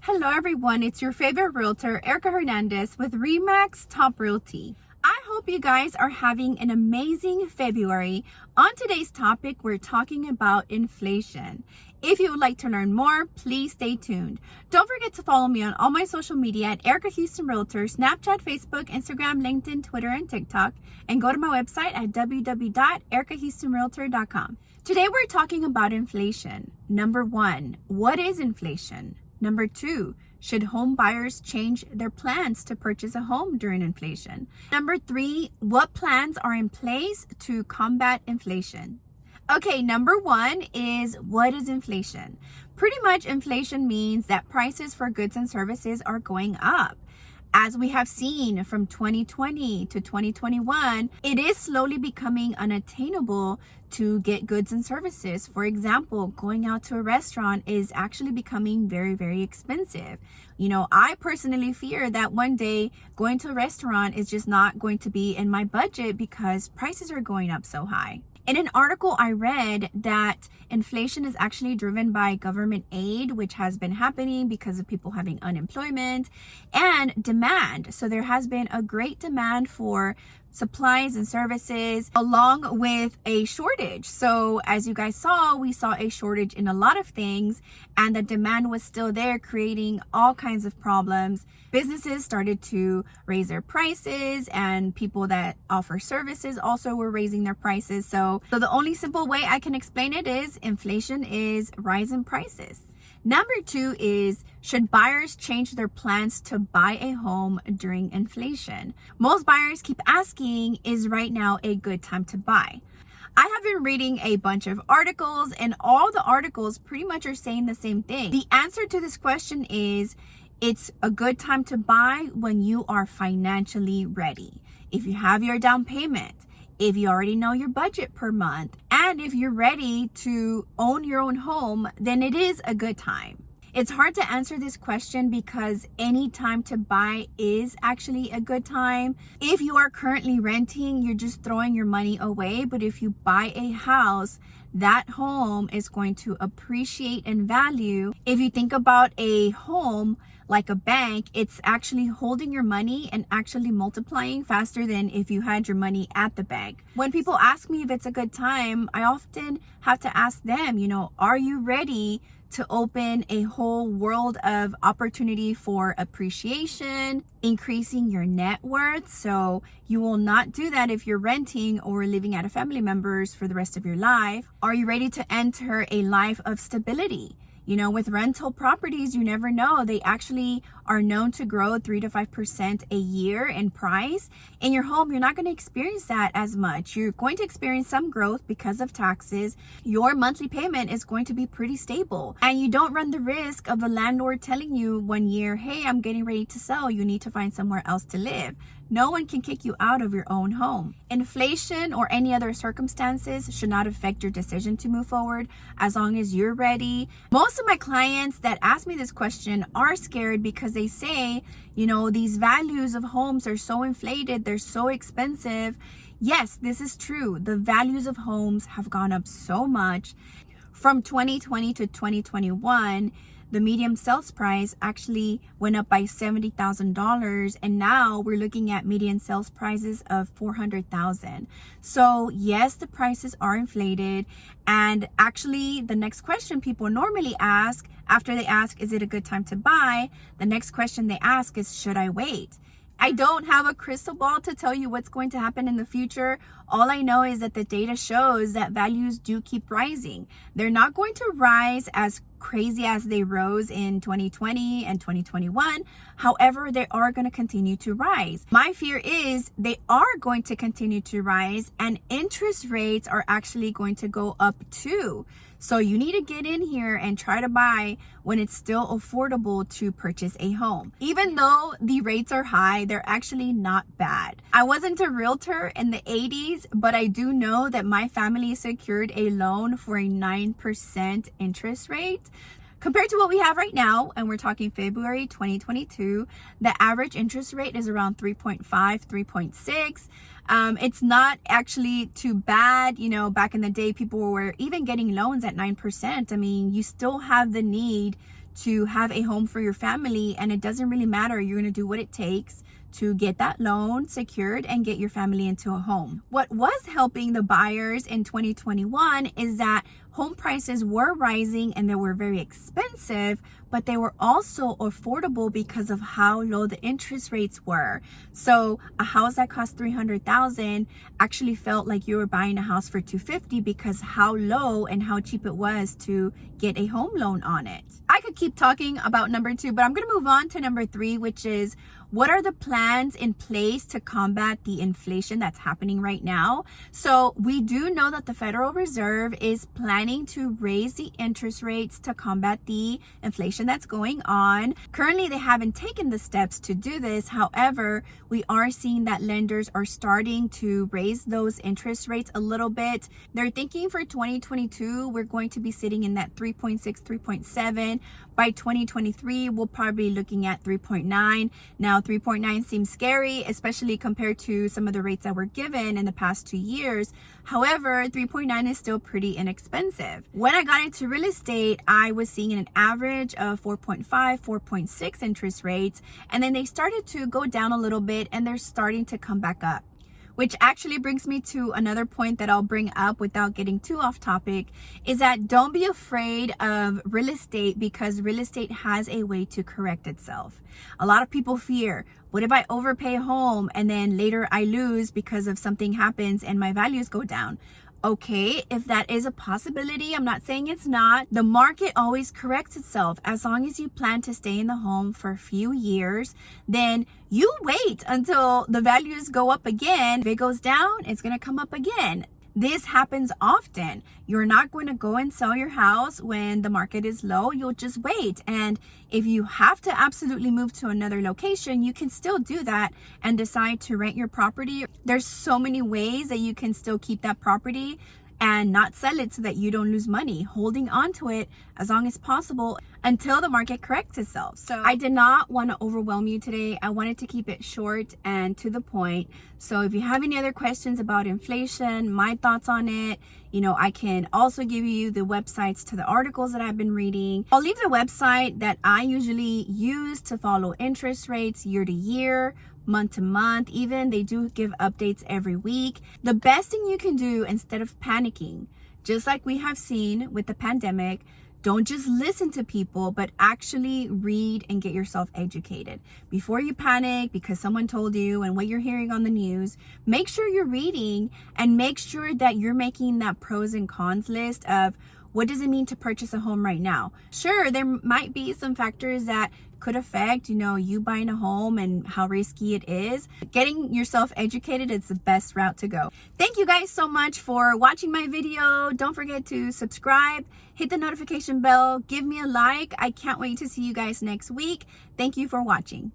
Hello everyone, it's your favorite realtor, Erica Hernandez with Remax Top Realty. I hope you guys are having an amazing February. On today's topic, we're talking about inflation. If you would like to learn more, please stay tuned. Don't forget to follow me on all my social media at Erica Houston Realtor, Snapchat, Facebook, Instagram, LinkedIn, Twitter, and TikTok. And go to my website at www.erikahoustonrealtor.com. Today we're talking about inflation. Number one, what is inflation? Number two, should home buyers change their plans to purchase a home during inflation? Number three, what plans are in place to combat inflation? Okay, number one is, what is inflation? Pretty much inflation means that prices for goods and services are going up. As we have seen from 2020 to 2021, it is slowly becoming unattainable to get goods and services. For example, going out to a restaurant is actually becoming very, very expensive. I personally fear that one day going to a restaurant is just not going to be in my budget because prices are going up so high. In an article, I read that inflation is actually driven by government aid, which has been happening because of people having unemployment, and demand. So there has been a great demand for supplies and services along with a shortage. So as you guys saw, we saw a shortage in a lot of things, and the demand was still there, creating all kinds of problems. Businesses started to raise their prices, and people that offer services also were raising their prices. So the only simple way I can explain it is inflation is rise in prices. Number two is, should buyers change their plans to buy a home during inflation? Most buyers keep asking, is right now a good time to buy? I have been reading a bunch of articles, and all the articles pretty much are saying the same thing. The answer to this question is, it's a good time to buy when you are financially ready. If you have your down payment, if you already know your budget per month, and if you're ready to own your own home, then it is a good time. It's hard to answer this question because any time to buy is actually a good time. If you are currently renting, you're just throwing your money away. But if you buy a house, that home is going to appreciate in value. If you think about a home like a bank, it's actually holding your money and actually multiplying faster than if you had your money at the bank. When people ask me if it's a good time, I often have to ask them, are you ready to open a whole world of opportunity for appreciation, increasing your net worth? So you will not do that if you're renting or living at a family member's for the rest of your life. Are you ready to enter a life of stability? With rental properties, you never know. They actually are known to grow 3 to 5% a year in price. In your home, you're not going to experience that as much. You're going to experience some growth because of taxes. Your monthly payment is going to be pretty stable. And you don't run the risk of the landlord telling you one year, hey, I'm getting ready to sell. You need to find somewhere else to live. No one can kick you out of your own home. Inflation or any other circumstances should not affect your decision to move forward as long as you're ready. Most of my clients that ask me this question are scared because they say, these values of homes are so inflated, they're so expensive. Yes, this is true. The values of homes have gone up so much. From 2020 to 2021, the median sales price actually went up by $70,000, and now we're looking at median sales prices of $400,000. So yes, the prices are inflated, and actually the next question people normally ask after they ask, is it a good time to buy? The next question they ask is, should I wait? I don't have a crystal ball to tell you what's going to happen in the future. All I know is that the data shows that values do keep rising. They're not going to rise as crazy as they rose in 2020 and 2021. However, they are going to continue to rise. My fear is they are going to continue to rise, and interest rates are actually going to go up too. So you need to get in here and try to buy when it's still affordable to purchase a home. Even though the rates are high, they're actually not bad. I wasn't a realtor in the 80s, but I do know that my family secured a loan for a 9% interest rate. Compared to what we have right now, and we're talking February 2022, the average interest rate is around 3.5, 3.6. It's not actually too bad. Back in the day, people were even getting loans at 9%. I mean, you still have the need to have a home for your family, and it doesn't really matter. You're going to do what it takes to get that loan secured and get your family into a home. What was helping the buyers in 2021 is that home prices were rising and they were very expensive, but they were also affordable because of how low the interest rates were. So a house that cost $300,000 actually felt like you were buying a house for $250 because how low and how cheap it was to get a home loan on it. I could keep talking about number 2, but I'm going to move on to number 3, which is what are the plans in place to combat the inflation that's happening right now? So we do know that the Federal Reserve is planning to raise the interest rates to combat the inflation that's going on. Currently, they haven't taken the steps to do this. However, we are seeing that lenders are starting to raise those interest rates a little bit. They're thinking for 2022, we're going to be sitting in that 3.6, 3.7. By 2023, we'll probably be looking at 3.9. Now, 3.9 seems scary, especially compared to some of the rates that were given in the past 2 years. However, 3.9 is still pretty inexpensive. When I got into real estate, I was seeing an average of 4.5, 4.6 interest rates, and then they started to go down a little bit and they're starting to come back up. Which actually brings me to another point that I'll bring up without getting too off topic, is that don't be afraid of real estate, because real estate has a way to correct itself. A lot of people fear, what if I overpay a home and then later I lose because of something happens and my values go down? Okay, if that is a possibility, I'm not saying it's not. The market always corrects itself. As long as you plan to stay in the home for a few years, then you wait until the values go up again. If it goes down, it's going to come up again. This happens often. You're not going to go and sell your house when the market is low. You'll just wait. And if you have to absolutely move to another location, you can still do that and decide to rent your property. There's so many ways that you can still keep that property and not sell it so that you don't lose money, holding on to it as long as possible until the market corrects itself. So I did not want to overwhelm you today. I wanted to keep it short and to the point. So if you have any other questions about inflation, my thoughts on it, I can also give you the websites to the articles that I've been reading. I'll leave the website that I usually use to follow interest rates year to year, month to month. Even they do give updates every week. The best thing you can do instead of panicking, just like we have seen with the pandemic, don't just listen to people, but actually read and get yourself educated. Before you panic because someone told you and what you're hearing on the news, make sure you're reading and make sure that you're making that pros and cons list of what does it mean to purchase a home right now. Sure, there might be some factors that could affect, you buying a home and how risky it is. Getting yourself educated is the best route to go. Thank you guys so much for watching my video. Don't forget to subscribe, hit the notification bell, give me a like. I can't wait to see you guys next week. Thank you for watching.